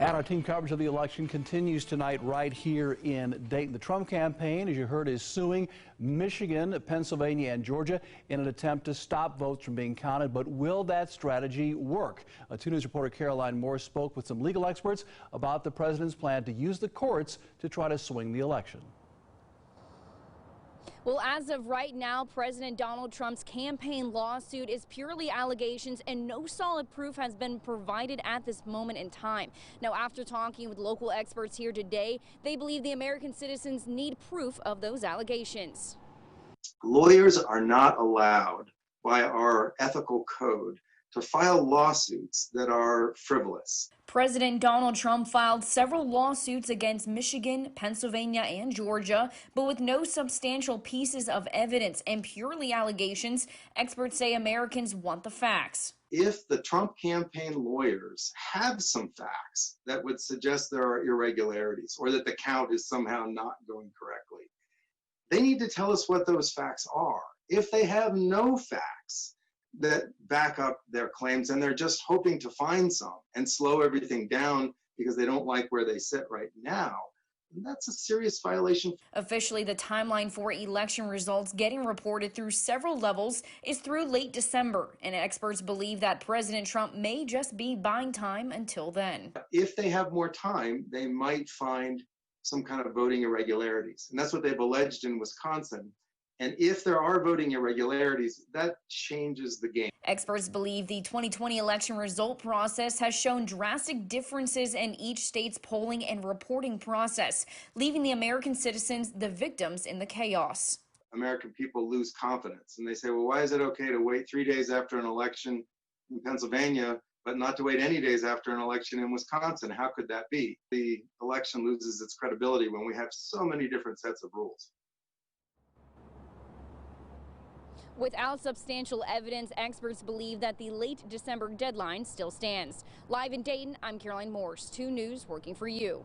And our team coverage of the election continues tonight right here in Dayton. The Trump campaign, as you heard, is suing Michigan, Pennsylvania, and Georgia in an attempt to stop votes from being counted. But will that strategy work? 2 News reporter Caroline Morse spoke with some legal experts about the president's plan to use the courts to try to swing the election. Well, as of right now, President Donald Trump's campaign lawsuit is purely allegations and no solid proof has been provided at this moment in time. Now, after talking with local experts here today, they believe the American citizens need proof of those allegations. Lawyers are not allowed by our ethical code to file lawsuits that are frivolous. President Donald Trump filed several lawsuits against Michigan, Pennsylvania, and Georgia, but with no substantial pieces of evidence and purely allegations. Experts say Americans want the facts. If the Trump campaign lawyers have some facts that would suggest there are irregularities or that the count is somehow not going correctly, they need to tell us what those facts are. If they have no facts that back up their claims and they're just hoping to find some and slow everything down because they don't like where they sit right now, that's a serious violation. Officially, the timeline for election results getting reported through several levels is through late December, and experts believe that President Trump may just be buying time until then. If they have more time, they might find some kind of voting irregularities, and that's what they've alleged in Wisconsin. And if there are voting irregularities, that changes the game. Experts believe the 2020 election result process has shown drastic differences in each state's polling and reporting process, leaving the American citizens the victims in the chaos. American people lose confidence, and they say, well, why is it okay to wait 3 days after an election in Pennsylvania, but not to wait any days after an election in Wisconsin? How could that be? The election loses its credibility when we have so many different sets of rules. Without substantial evidence, experts believe that the late December deadline still stands. Live in Dayton, I'm Caroline Morse, 2 News, working for you.